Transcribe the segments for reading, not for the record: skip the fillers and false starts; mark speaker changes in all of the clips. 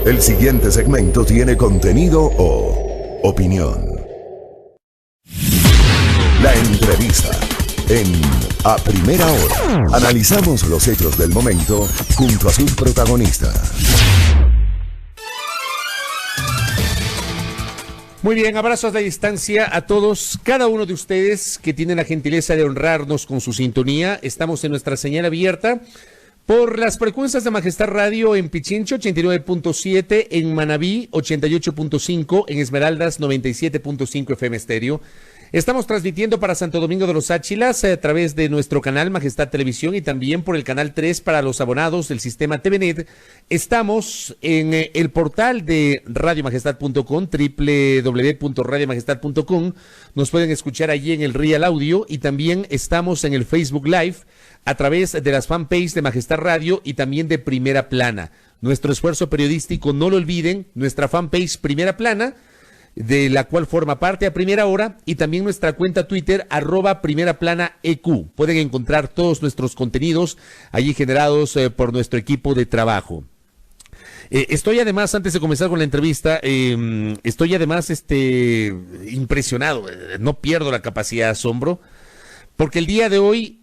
Speaker 1: El siguiente segmento tiene contenido o opinión. La entrevista en A Primera Hora. Analizamos los hechos del momento junto a sus protagonistas.
Speaker 2: Muy bien, abrazos a distancia a todos, cada uno de ustedes que tienen la gentileza de honrarnos con su sintonía. Estamos en nuestra señal abierta por las frecuencias de Majestad Radio en Pichincho 89.7, en Manabí 88.5, en Esmeraldas 97.5 FM Estéreo. Estamos transmitiendo para Santo Domingo de los Áchilas a través de nuestro canal Majestad Televisión y también por el canal 3 para los abonados del sistema TVNet. Estamos en el portal de radiomajestad.com, www.radiomajestad.com. Nos pueden escuchar allí en el Real Audio y también estamos en el Facebook Live a través de las fanpages de Majestad Radio y también de Primera Plana. Nuestro esfuerzo periodístico, no lo olviden, nuestra fanpage Primera Plana, de la cual forma parte a Primera Hora, y también nuestra cuenta Twitter, @PrimeraPlanaEQ. Pueden encontrar todos nuestros contenidos allí generados por nuestro equipo de trabajo. Estoy además, antes de comenzar con la entrevista, impresionado, no pierdo la capacidad de asombro, porque el día de hoy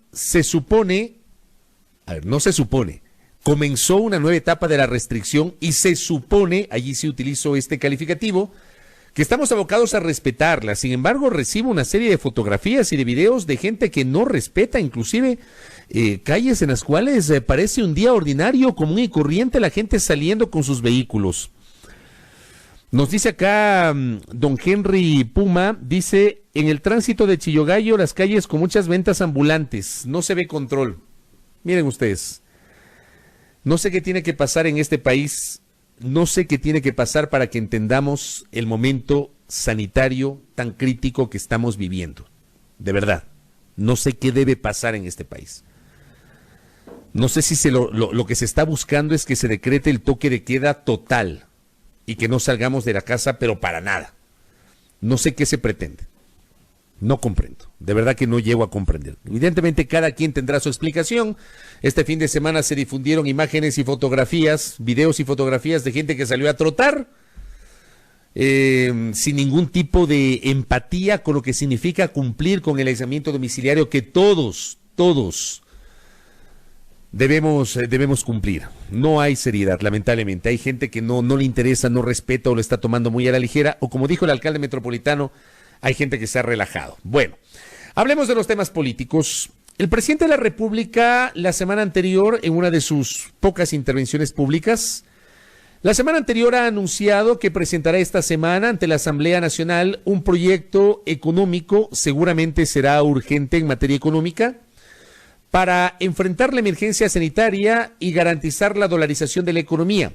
Speaker 2: comenzó una nueva etapa de la restricción y se supone, allí sí utilizo este calificativo, que estamos abocados a respetarla. Sin embargo, recibo una serie de fotografías y de videos de gente que no respeta, inclusive calles en las cuales parece un día ordinario, común y corriente, la gente saliendo con sus vehículos. Nos dice acá don Henry Puma, dice, en el tránsito de Chillogallo, las calles con muchas ventas ambulantes, no se ve control. Miren ustedes, no sé qué tiene que pasar en este país. No sé qué tiene que pasar para que entendamos el momento sanitario tan crítico que estamos viviendo. De verdad, no sé qué debe pasar en este país. No sé si lo que se está buscando es que se decrete el toque de queda total y que no salgamos de la casa, pero para nada. No sé qué se pretende. No comprendo, de verdad que no llego a comprender. Evidentemente cada quien tendrá su explicación. Este fin de semana se difundieron imágenes y fotografías, videos y fotografías de gente que salió a trotar sin ningún tipo de empatía con lo que significa cumplir con el aislamiento domiciliario que todos debemos cumplir. No hay seriedad, lamentablemente. Hay gente que no le interesa, no respeta o lo está tomando muy a la ligera, o como dijo el alcalde metropolitano, hay gente que se ha relajado. Bueno, hablemos de los temas políticos. El presidente de la República, la semana anterior, en una de sus pocas intervenciones públicas, la semana anterior ha anunciado que presentará esta semana ante la Asamblea Nacional un proyecto económico, seguramente será urgente en materia económica, para enfrentar la emergencia sanitaria y garantizar la dolarización de la economía.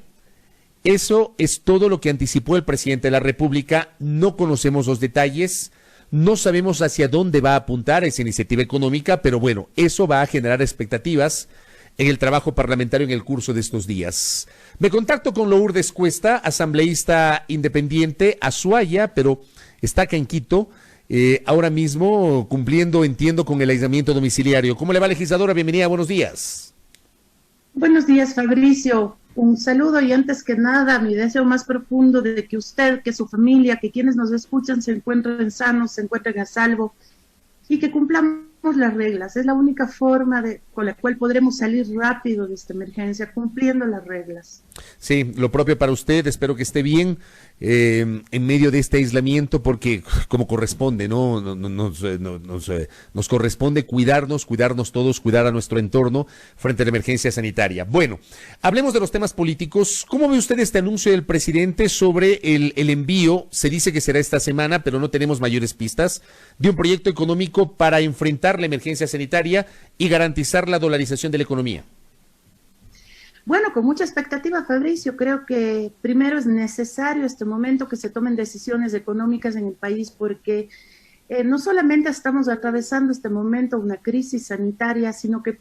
Speaker 2: Eso es todo lo que anticipó el presidente de la República. No conocemos los detalles, no sabemos hacia dónde va a apuntar esa iniciativa económica, pero bueno, eso va a generar expectativas en el trabajo parlamentario en el curso de estos días. Me contacto con Lourdes Cuesta, asambleísta independiente, Azuaya, pero está acá en Quito, ahora mismo cumpliendo, entiendo, con el aislamiento domiciliario. ¿Cómo le va, legisladora? Bienvenida, buenos días.
Speaker 3: Buenos días, Fabricio. Un saludo y antes que nada mi deseo más profundo de que usted, que su familia, que quienes nos escuchan se encuentren sanos, se encuentren a salvo y que cumplamos las reglas. Es la única forma con la cual podremos salir rápido de esta emergencia, cumpliendo las reglas.
Speaker 2: Sí, lo propio para usted, espero que esté bien en medio de este aislamiento, porque como corresponde, ¿no? Nos corresponde cuidarnos todos, cuidar a nuestro entorno frente a la emergencia sanitaria. Bueno, hablemos de los temas políticos. ¿Cómo ve usted este anuncio del presidente sobre el envío? Se dice que será esta semana, pero no tenemos mayores pistas, de un proyecto económico para enfrentar la emergencia sanitaria y garantizar la dolarización de la economía.
Speaker 3: Bueno, con mucha expectativa, Fabricio. Creo que primero es necesario este momento que se tomen decisiones económicas en el país, porque no solamente estamos atravesando este momento una crisis sanitaria, sino que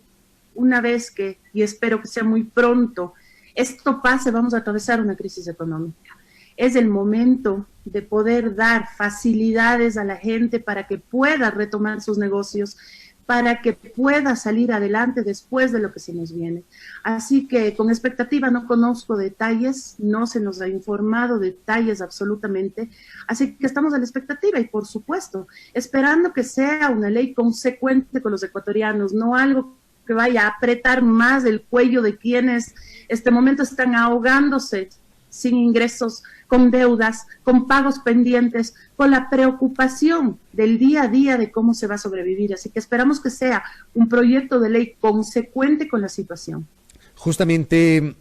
Speaker 3: una vez que, y espero que sea muy pronto, esto pase, vamos a atravesar una crisis económica. Es el momento de poder dar facilidades a la gente para que pueda retomar sus negocios, para que pueda salir adelante después de lo que se nos viene. Así que con expectativa no conozco detalles, no se nos ha informado detalles absolutamente, así que estamos a la expectativa y por supuesto, esperando que sea una ley consecuente con los ecuatorianos, no algo que vaya a apretar más el cuello de quienes este momento están ahogándose sin ingresos, con deudas, con pagos pendientes, con la preocupación del día a día de cómo se va a sobrevivir. Así que esperamos que sea un proyecto de ley consecuente con la situación.
Speaker 2: Justamente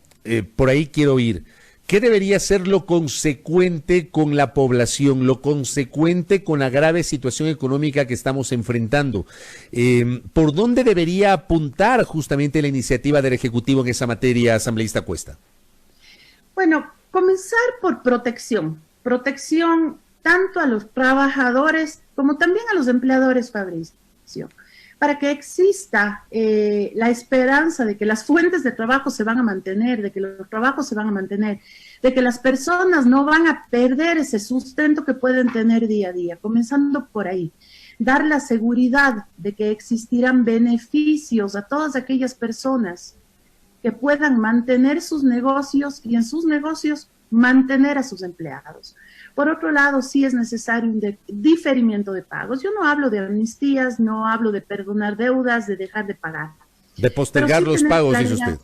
Speaker 2: por ahí quiero ir. ¿Qué debería ser lo consecuente con la población, lo consecuente con la grave situación económica que estamos enfrentando? ¿Por dónde debería apuntar justamente la iniciativa del Ejecutivo en esa materia, asambleísta Cuesta?
Speaker 3: Bueno, comenzar por protección tanto a los trabajadores como también a los empleadores, Fabricio, para que exista la esperanza de que las fuentes de trabajo se van a mantener, de que los trabajos se van a mantener, de que las personas no van a perder ese sustento que pueden tener día a día, comenzando por ahí. Dar la seguridad de que existirán beneficios a todas aquellas personas que puedan mantener sus negocios y en sus negocios mantener a sus empleados. Por otro lado, sí es necesario un diferimiento de pagos. Yo no hablo de amnistías, no hablo de perdonar deudas, de dejar de pagar.
Speaker 2: De postergar los pagos, dice usted.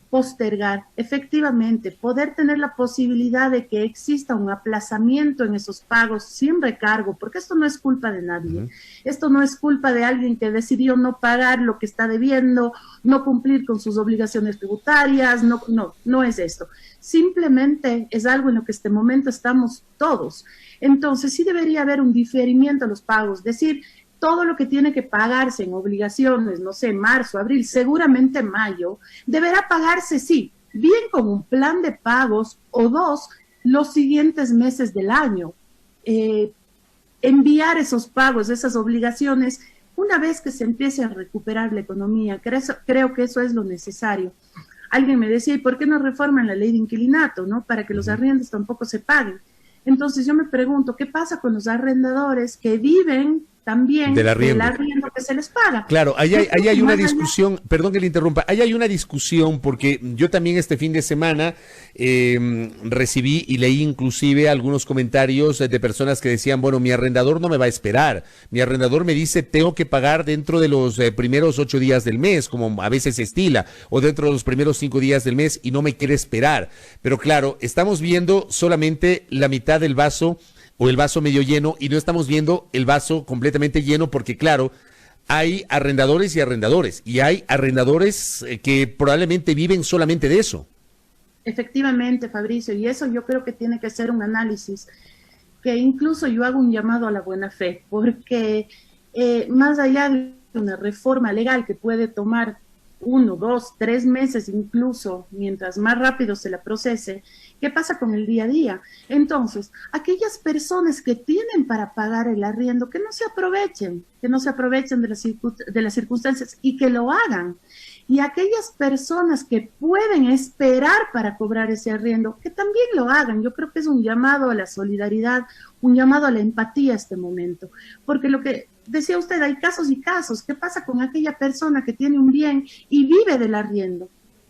Speaker 3: Postergar, efectivamente, poder tener la posibilidad de que exista un aplazamiento en esos pagos sin recargo, porque esto no es culpa de nadie. Esto no es culpa de alguien que decidió no pagar lo que está debiendo, no cumplir con sus obligaciones tributarias, no es esto. Simplemente es algo en lo que este momento estamos todos. Entonces sí debería haber un diferimiento a los pagos, decir, todo lo que tiene que pagarse en obligaciones, no sé, marzo, abril, seguramente mayo, deberá pagarse, sí, bien con un plan de pagos o dos los siguientes meses del año. Enviar esos pagos, esas obligaciones, una vez que se empiece a recuperar la economía. Creo que eso es lo necesario. Alguien me decía, ¿y por qué no reforman la ley de inquilinato, no? Para que los arriendos tampoco se paguen. Entonces yo me pregunto, ¿qué pasa con los arrendadores que viven también del arriendo que se les paga?
Speaker 2: Claro, ahí hay una discusión, perdón que le interrumpa, ahí hay una discusión porque yo también este fin de semana recibí y leí inclusive algunos comentarios de personas que decían, bueno, mi arrendador no me va a esperar, mi arrendador me dice tengo que pagar dentro de los primeros 8 días del mes, como a veces se estila, o dentro de los primeros 5 días del mes y no me quiere esperar. Pero claro, estamos viendo solamente la mitad del vaso o el vaso medio lleno y no estamos viendo el vaso completamente lleno porque, claro, hay arrendadores y hay arrendadores que probablemente viven solamente de eso.
Speaker 3: Efectivamente, Fabricio, y eso yo creo que tiene que ser un análisis que incluso yo hago un llamado a la buena fe, porque más allá de una reforma legal que puede tomar 1, 2, 3 meses incluso, mientras más rápido se la procese, ¿qué pasa con el día a día? Entonces, aquellas personas que tienen para pagar el arriendo, que no se aprovechen de las circunstancias y que lo hagan. Y aquellas personas que pueden esperar para cobrar ese arriendo, que también lo hagan. Yo creo que es un llamado a la solidaridad, un llamado a la empatía a este momento. Porque lo que decía usted, hay casos y casos. ¿Qué pasa con aquella persona que tiene un bien y vive del arriendo?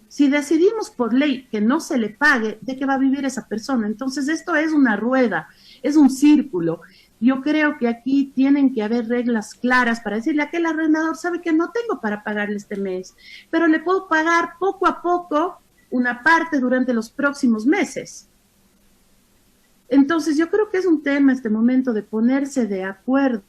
Speaker 3: Si decidimos por ley que no se le pague, ¿de qué va a vivir esa persona? Entonces esto es una rueda, es un círculo. Yo creo que aquí tienen que haber reglas claras para decirle a aquel arrendador, sabe que no tengo para pagarle este mes, pero le puedo pagar poco a poco una parte durante los próximos meses. Entonces yo creo que es un tema este momento de ponerse de acuerdo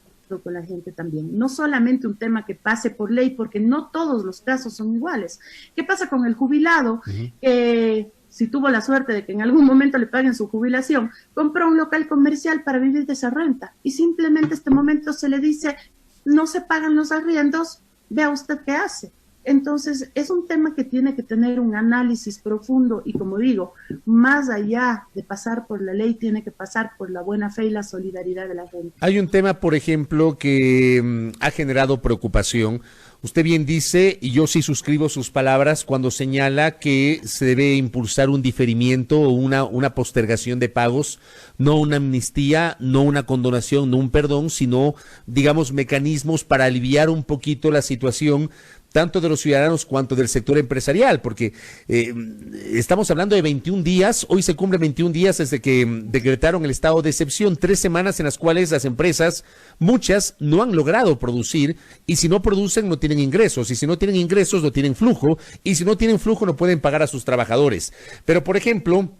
Speaker 3: con la gente también, no solamente un tema que pase por ley, porque no todos los casos son iguales. ¿Qué pasa con el jubilado que si tuvo la suerte de que en algún momento le paguen su jubilación, compró un local comercial para vivir de esa renta y simplemente este momento se le dice no se pagan los arriendos, vea usted qué hace? Entonces, es un tema que tiene que tener un análisis profundo y, como digo, más allá de pasar por la ley, tiene que pasar por la buena fe y la solidaridad de la gente.
Speaker 2: Hay un tema, por ejemplo, que ha generado preocupación. Usted bien dice, y yo sí suscribo sus palabras, cuando señala que se debe impulsar un diferimiento o una postergación de pagos, no una amnistía, no una condonación, no un perdón, sino, digamos, mecanismos para aliviar un poquito la situación tanto de los ciudadanos cuanto del sector empresarial, porque estamos hablando de 21 días, hoy se cumplen 21 días desde que decretaron el estado de excepción, 3 semanas en las cuales las empresas, muchas, no han logrado producir, y si no producen no tienen ingresos, y si no tienen ingresos no tienen flujo, y si no tienen flujo no pueden pagar a sus trabajadores. Pero, por ejemplo,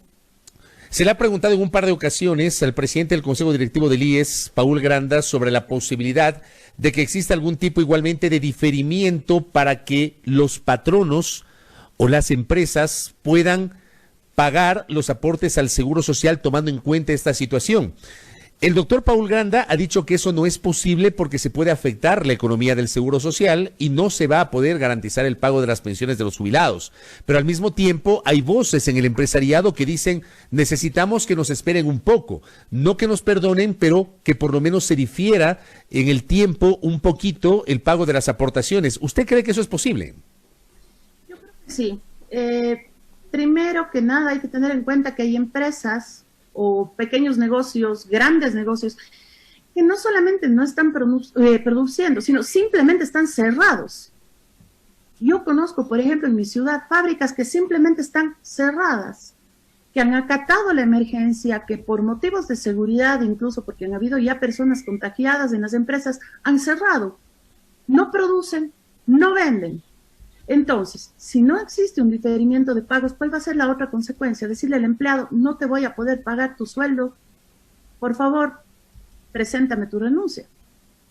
Speaker 2: se le ha preguntado en un par de ocasiones al presidente del Consejo Directivo del IES, Paul Granda, sobre la posibilidad de que exista algún tipo igualmente de diferimiento para que los patronos o las empresas puedan pagar los aportes al Seguro Social tomando en cuenta esta situación. El doctor Paul Granda ha dicho que eso no es posible porque se puede afectar la economía del Seguro Social y no se va a poder garantizar el pago de las pensiones de los jubilados. Pero al mismo tiempo hay voces en el empresariado que dicen necesitamos que nos esperen un poco, no que nos perdonen, pero que por lo menos se difiera en el tiempo un poquito el pago de las aportaciones. ¿Usted cree que eso es posible?
Speaker 3: Yo creo que sí. Primero que nada hay que tener en cuenta que hay empresas o pequeños negocios, grandes negocios, que no solamente no están produciendo, sino simplemente están cerrados. Yo conozco, por ejemplo, en mi ciudad, fábricas que simplemente están cerradas, que han acatado la emergencia, que por motivos de seguridad, incluso porque han habido ya personas contagiadas en las empresas, han cerrado. No producen, no venden. Entonces, si no existe un diferimiento de pagos, ¿cuál va a ser la otra consecuencia? Decirle al empleado, no te voy a poder pagar tu sueldo, por favor, preséntame tu renuncia.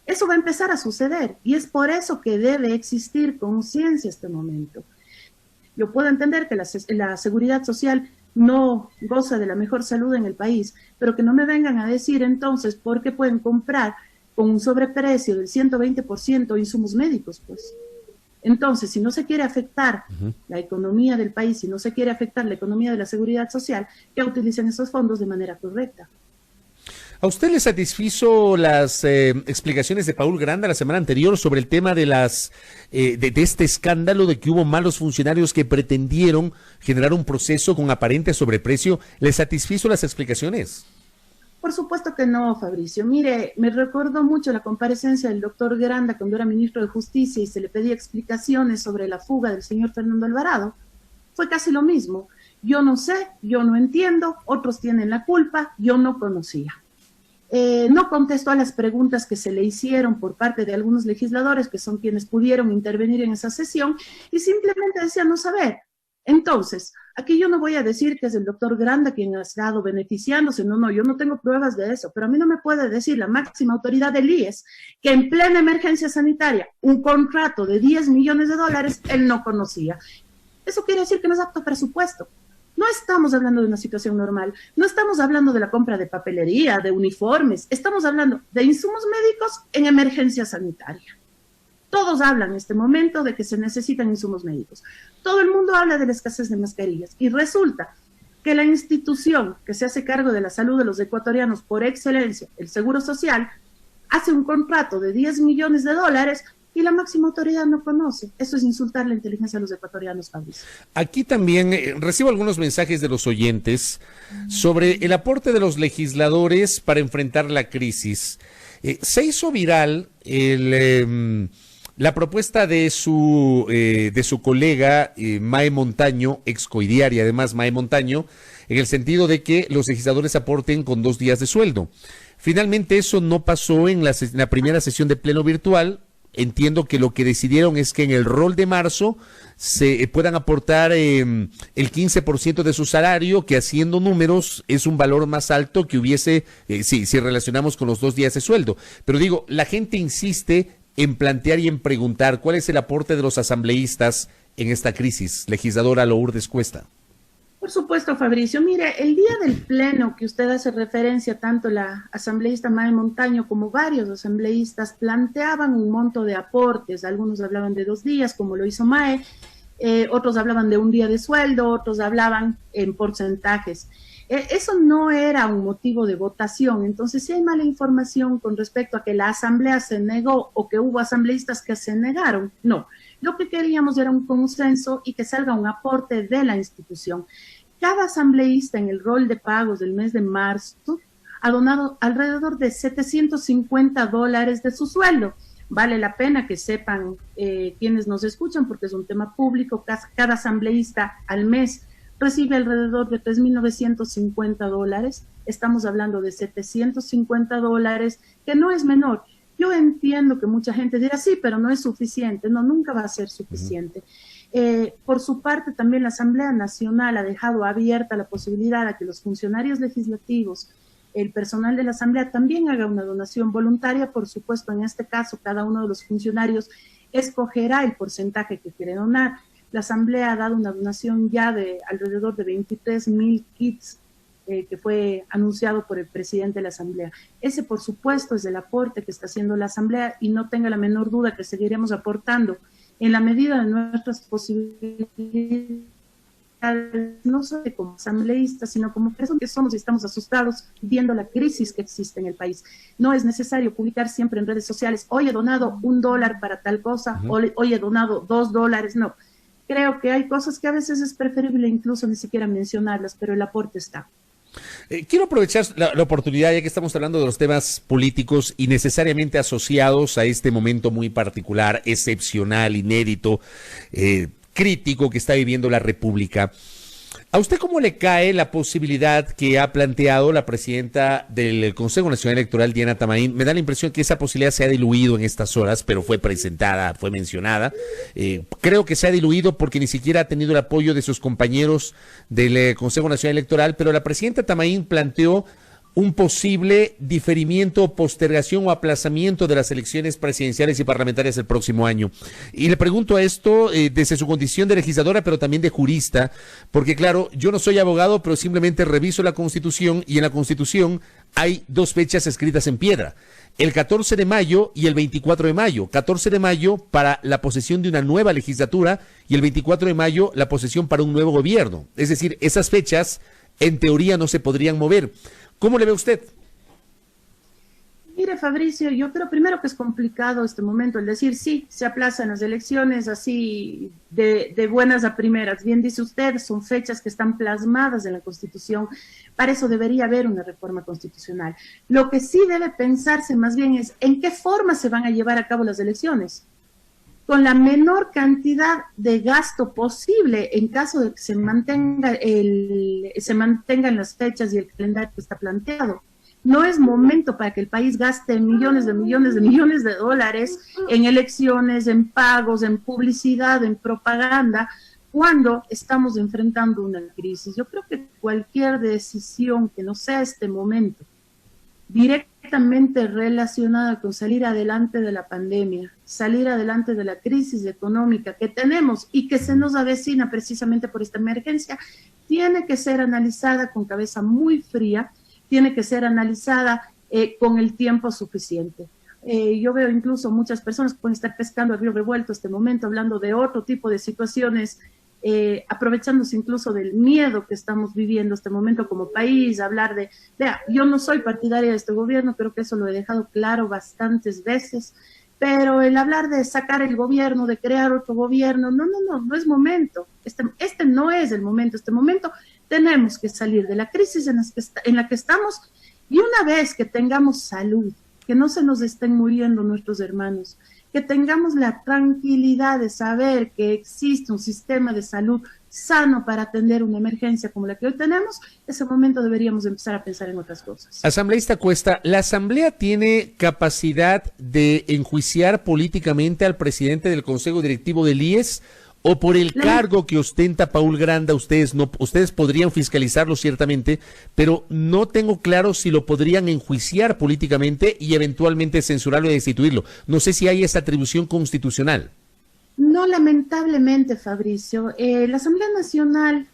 Speaker 3: Eso va a empezar a suceder y es por eso que debe existir conciencia en este momento. Yo puedo entender que la seguridad social no goza de la mejor salud en el país, pero que no me vengan a decir entonces por qué pueden comprar con un sobreprecio del 120% insumos médicos, pues. Entonces, si no se quiere afectar la economía del país, si no se quiere afectar la economía de la seguridad social, que utilicen esos fondos de manera correcta.
Speaker 2: ¿A usted le satisfizo las explicaciones de Paul Granda la semana anterior sobre el tema de de este escándalo de que hubo malos funcionarios que pretendieron generar un proceso con aparente sobreprecio? ¿Le satisfizo las explicaciones?
Speaker 3: Por supuesto que no, Fabricio. Mire, me recordó mucho la comparecencia del doctor Granda cuando era ministro de Justicia y se le pedía explicaciones sobre la fuga del señor Fernando Alvarado. Fue casi lo mismo. Yo no sé, yo no entiendo, otros tienen la culpa, yo no conocía. No contestó a las preguntas que se le hicieron por parte de algunos legisladores, que son quienes pudieron intervenir en esa sesión, y simplemente decía no saber. Entonces, aquí yo no voy a decir que es el doctor Granda quien ha estado beneficiándose, no, yo no tengo pruebas de eso, pero a mí no me puede decir la máxima autoridad del IES que en plena emergencia sanitaria, un contrato de 10 millones de dólares, él no conocía. Eso quiere decir que no es apto presupuesto. No estamos hablando de una situación normal, no estamos hablando de la compra de papelería, de uniformes, estamos hablando de insumos médicos en emergencia sanitaria. Todos hablan en este momento de que se necesitan insumos médicos. Todo el mundo habla de la escasez de mascarillas y resulta que la institución que se hace cargo de la salud de los ecuatorianos por excelencia, el Seguro Social, hace un contrato de 10 millones de dólares y la máxima autoridad no conoce. Eso es insultar la inteligencia de los ecuatorianos, Fabricio.
Speaker 2: Aquí también recibo algunos mensajes de los oyentes sobre el aporte de los legisladores para enfrentar la crisis. Se hizo viral la propuesta de su colega Mae Montaño, ex coidiaria además Mae Montaño, en el sentido de que los legisladores aporten con 2 días de sueldo. Finalmente eso no pasó en la primera sesión de pleno virtual. Entiendo que lo que decidieron es que en el rol de marzo se puedan aportar el 15% de su salario, que haciendo números es un valor más alto que hubiese, si relacionamos con los 2 días de sueldo. Pero digo, la gente insiste en plantear y en preguntar cuál es el aporte de los asambleístas en esta crisis. Legisladora Lourdes Cuesta.
Speaker 3: Por supuesto, Fabricio. Mire, el día del pleno que usted hace referencia, tanto la asambleísta Mae Montaño como varios asambleístas planteaban un monto de aportes. Algunos hablaban de 2 días, como lo hizo Mae, otros hablaban de un día de sueldo, otros hablaban en porcentajes. Eso no era un motivo de votación. Entonces, si hay mala información con respecto a que la asamblea se negó o que hubo asambleístas que se negaron, no. Lo que queríamos era un consenso y que salga un aporte de la institución. Cada asambleísta en el rol de pagos del mes de marzo ha donado alrededor de $750 de su sueldo. Vale la pena que sepan quienes nos escuchan, porque es un tema público. Cada asambleísta al mes recibe alrededor de $3,950. Estamos hablando de $750, que no es menor. Yo entiendo que mucha gente dirá, sí, pero no es suficiente. No, nunca va a ser suficiente. Por su parte, también la Asamblea Nacional ha dejado abierta la posibilidad a que los funcionarios legislativos, el personal de la Asamblea, también haga una donación voluntaria. Por supuesto, en este caso, cada uno de los funcionarios escogerá el porcentaje que quiere donar. La Asamblea ha dado una donación ya de alrededor de 23,000 kits que fue anunciado por el presidente de la Asamblea. Ese, por supuesto, es el aporte que está haciendo la Asamblea, y no tenga la menor duda que seguiremos aportando en la medida de nuestras posibilidades, no solo como asambleístas, sino como personas que somos y estamos asustados viendo la crisis que existe en el país. No es necesario publicar siempre en redes sociales, hoy he donado $1 para tal cosa, hoy he donado $2, no. Creo que hay cosas que a veces es preferible incluso ni siquiera mencionarlas, pero el aporte está.
Speaker 2: Quiero aprovechar la oportunidad, ya que estamos hablando de los temas políticos y necesariamente asociados a este momento muy particular, excepcional, inédito, crítico que está viviendo la República. ¿A usted cómo le cae la posibilidad que ha planteado la presidenta del Consejo Nacional Electoral, Diana Tamaín? Me da la impresión que esa posibilidad se ha diluido en estas horas, pero fue presentada, fue mencionada. Creo que se ha diluido porque ni siquiera ha tenido el apoyo de sus compañeros del Consejo Nacional Electoral, pero la presidenta Tamaín planteó un posible diferimiento, postergación o aplazamiento de las elecciones presidenciales y parlamentarias el próximo año. Y le pregunto a esto desde su condición de legisladora, pero también de jurista, porque claro, yo no soy abogado, pero simplemente reviso la Constitución, y en la Constitución hay 2 fechas escritas en piedra: el 14 de mayo y el 24 de mayo. 14 de mayo para la posesión de una nueva legislatura y el 24 de mayo la posesión para un nuevo gobierno. Es decir, esas fechas en teoría no se podrían mover. ¿Cómo le ve usted?
Speaker 3: Mire, Fabricio, yo creo primero que es complicado este momento el decir, sí, se aplazan las elecciones así de buenas a primeras. Bien dice usted, son fechas que están plasmadas en la Constitución. Para eso debería haber una reforma constitucional. Lo que sí debe pensarse más bien es en qué forma se van a llevar a cabo las elecciones, con la menor cantidad de gasto posible en caso de que se mantengan las fechas y el calendario que está planteado. No es momento para que el país gaste millones de dólares en elecciones, en pagos, en publicidad, en propaganda, cuando estamos enfrentando una crisis. Yo creo que cualquier decisión que no sea este momento, directamente relacionada con salir adelante de la pandemia, salir adelante de la crisis económica que tenemos y que se nos avecina precisamente por esta emergencia, tiene que ser analizada con cabeza muy fría, tiene que ser analizada con el tiempo suficiente. Yo veo incluso muchas personas que pueden estar pescando a río revuelto este momento, hablando de otro tipo de situaciones, aprovechándose incluso del miedo que estamos viviendo este momento como país, hablar vea, yo no soy partidaria de este gobierno, creo que eso lo he dejado claro bastantes veces, pero el hablar de sacar el gobierno, de crear otro gobierno, no es momento, este no es el momento, este momento tenemos que salir de la crisis en la que estamos, y una vez que tengamos salud, que no se nos estén muriendo nuestros hermanos, que tengamos la tranquilidad de saber que existe un sistema de salud sano para atender una emergencia como la que hoy tenemos, ese momento deberíamos empezar a pensar en otras cosas.
Speaker 2: Asambleísta Cuesta, ¿la Asamblea tiene capacidad de enjuiciar políticamente al presidente del Consejo Directivo del IES? ¿O por el cargo que ostenta Paul Granda, ustedes podrían fiscalizarlo ciertamente, pero no tengo claro si lo podrían enjuiciar políticamente y eventualmente censurarlo y destituirlo? No sé si hay esa atribución constitucional.
Speaker 3: No, lamentablemente, Fabricio. La Asamblea Nacional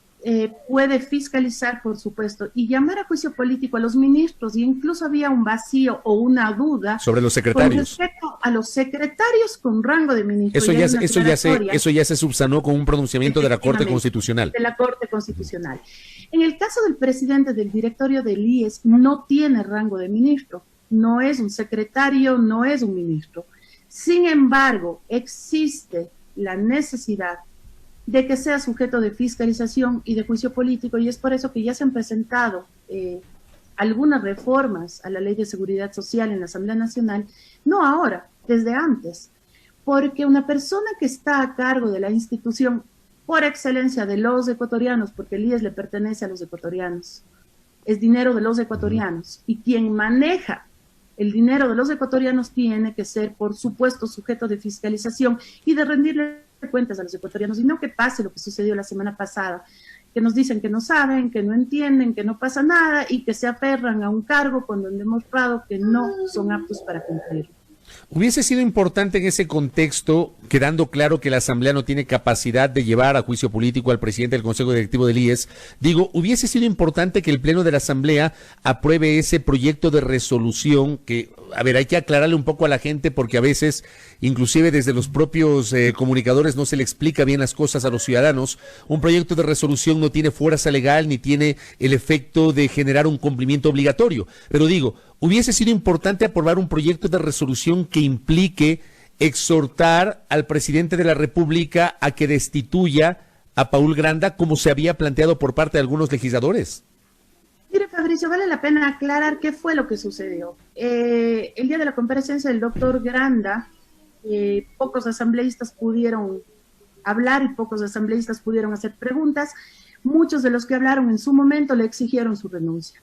Speaker 3: puede fiscalizar, por supuesto, y llamar a juicio político a los ministros, y incluso había un vacío o una duda
Speaker 2: sobre los secretarios.
Speaker 3: con respecto a los secretarios con rango de ministro.
Speaker 2: Eso ya se subsanó con un pronunciamiento de la Corte Constitucional.
Speaker 3: De la Corte Constitucional. En el caso del presidente del directorio del IES, no tiene rango de ministro, no es un secretario, no es un ministro. Sin embargo, existe la necesidad de que sea sujeto de fiscalización y de juicio político, y es por eso que ya se han presentado algunas reformas a la Ley de Seguridad Social en la Asamblea Nacional, no ahora, desde antes, porque una persona que está a cargo de la institución por excelencia de los ecuatorianos, porque el IES le pertenece a los ecuatorianos, es dinero de los ecuatorianos, y quien maneja el dinero de los ecuatorianos tiene que ser, por supuesto, sujeto de fiscalización y de rendirle cuentas a los ecuatorianos, y no que pase lo que sucedió la semana pasada, que nos dicen que no saben, que no entienden, que no pasa nada y que se aferran a un cargo cuando han demostrado que no son aptos para cumplirlo.
Speaker 2: Hubiese sido importante en ese contexto, quedando claro que la Asamblea no tiene capacidad de llevar a juicio político al presidente del Consejo Directivo del IES, hubiese sido importante que el Pleno de la Asamblea apruebe ese proyecto de resolución que, a ver, hay que aclararle un poco a la gente porque a veces, inclusive desde los propios comunicadores, no se le explica bien las cosas a los ciudadanos. Un proyecto de resolución no tiene fuerza legal ni tiene el efecto de generar un cumplimiento obligatorio. Pero hubiese sido importante aprobar un proyecto de resolución que implique exhortar al presidente de la República a que destituya a Paul Granda, como se había planteado por parte de algunos legisladores.
Speaker 3: Mire, Fabricio, vale la pena aclarar qué fue lo que sucedió. El día de la comparecencia del doctor Granda, pocos asambleístas pudieron hablar y pocos asambleístas pudieron hacer preguntas. Muchos de los que hablaron en su momento le exigieron su renuncia.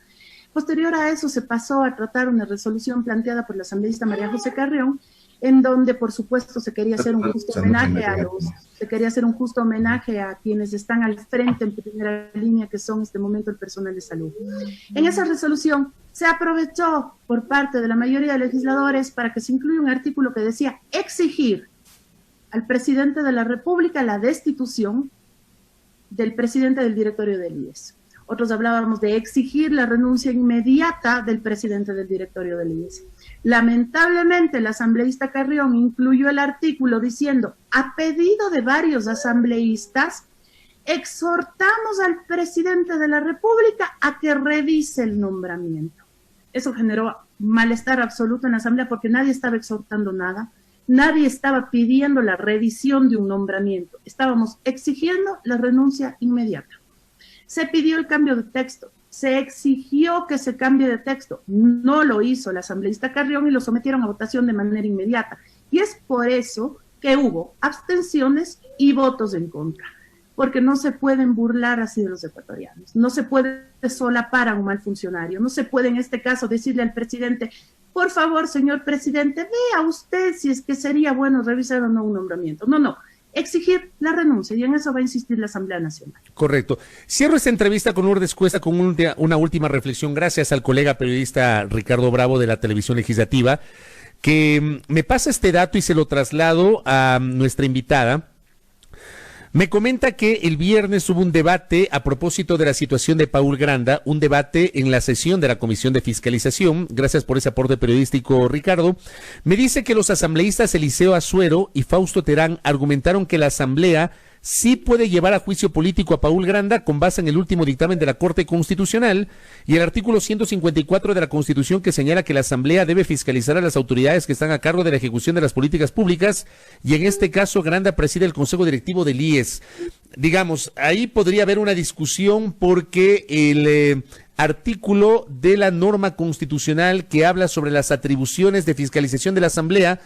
Speaker 3: Posterior a eso se pasó a tratar una resolución planteada por la asambleísta María José Carrión, en donde por supuesto se quería hacer un justo homenaje a quienes están al frente en primera línea, que son en este momento el personal de salud. En esa resolución se aprovechó por parte de la mayoría de legisladores para que se incluya un artículo que decía exigir al presidente de la República la destitución del presidente del directorio del IES. Otros hablábamos de exigir la renuncia inmediata del presidente del directorio del IES. Lamentablemente, la asambleísta Carrión incluyó el artículo diciendo, a pedido de varios asambleístas, exhortamos al presidente de la República a que revise el nombramiento. Eso generó malestar absoluto en la asamblea porque nadie estaba exhortando nada, nadie estaba pidiendo la revisión de un nombramiento, estábamos exigiendo la renuncia inmediata. Se pidió el cambio de texto, se exigió que se cambie de texto, no lo hizo la asambleísta Carrión y lo sometieron a votación de manera inmediata. Y es por eso que hubo abstenciones y votos en contra, porque no se pueden burlar así de los ecuatorianos, no se puede solapar a un mal funcionario, no se puede en este caso decirle al presidente, por favor, señor presidente, vea usted si es que sería bueno revisar o no un nombramiento. No. Exigir la renuncia, y en eso va a insistir la Asamblea Nacional.
Speaker 2: Correcto. Cierro esta entrevista con Lourdes Cuesta con una última reflexión, gracias al colega periodista Ricardo Bravo de la Televisión Legislativa, que me pasa este dato y se lo traslado a nuestra invitada. Me comenta que el viernes hubo un debate a propósito de la situación de Paul Granda, un debate en la sesión de la Comisión de Fiscalización. Gracias por ese aporte periodístico, Ricardo. Me dice que los asambleístas Eliseo Azuero y Fausto Terán argumentaron que la Asamblea sí puede llevar a juicio político a Paul Granda con base en el último dictamen de la Corte Constitucional y el artículo 154 de la Constitución, que señala que la Asamblea debe fiscalizar a las autoridades que están a cargo de la ejecución de las políticas públicas, y en este caso Granda preside el Consejo Directivo del IES. Digamos, ahí podría haber una discusión porque el artículo de la norma constitucional que habla sobre las atribuciones de fiscalización de la Asamblea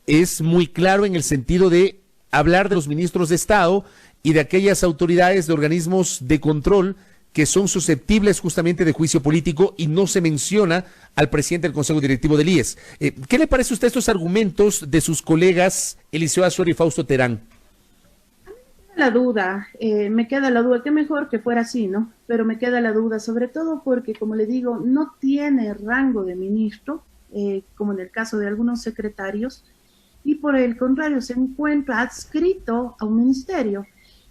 Speaker 2: es muy claro en el sentido de hablar de los ministros de Estado y de aquellas autoridades de organismos de control que son susceptibles justamente de juicio político, y no se menciona al presidente del Consejo Directivo del IES. ¿Qué le parece a usted estos argumentos de sus colegas Eliseo Azuero y Fausto Terán?
Speaker 3: Me queda la duda, qué mejor que fuera así, ¿no? Pero me queda la duda, sobre todo porque, como le digo, no tiene rango de ministro, como en el caso de algunos secretarios, y por el contrario se encuentra adscrito a un ministerio.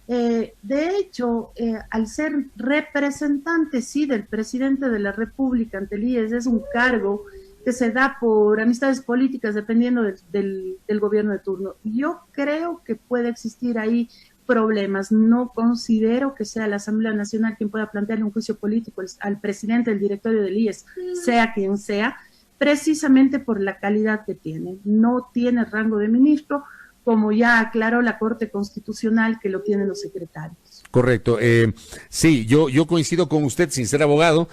Speaker 3: De hecho, al ser representante, sí, del presidente de la República ante el IES, es un cargo que se da por amistades políticas dependiendo del gobierno de turno. Yo creo que puede existir ahí problemas. No considero que sea la Asamblea Nacional quien pueda plantearle un juicio político al presidente del directorio del IES, sea quien sea, precisamente por la calidad que tiene. No tiene rango de ministro, como ya aclaró la Corte Constitucional que lo tienen los secretarios.
Speaker 2: Correcto. Sí, yo coincido con usted sin ser abogado,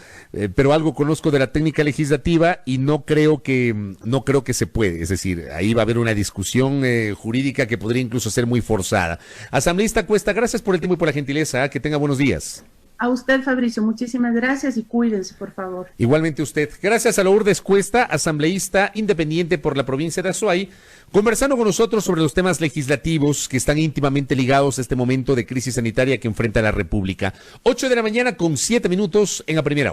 Speaker 2: pero algo conozco de la técnica legislativa y no creo que se puede. Es decir, ahí va a haber una discusión jurídica que podría incluso ser muy forzada. Asambleísta Cuesta, gracias por el tiempo y por la gentileza. Que tenga buenos días.
Speaker 3: A usted, Fabricio, muchísimas gracias y cuídense, por favor.
Speaker 2: Igualmente usted. Gracias a Lourdes Cuesta, asambleísta independiente por la provincia de Azuay, conversando con nosotros sobre los temas legislativos que están íntimamente ligados a este momento de crisis sanitaria que enfrenta la República. 8 de la mañana con 7 minutos en la primera.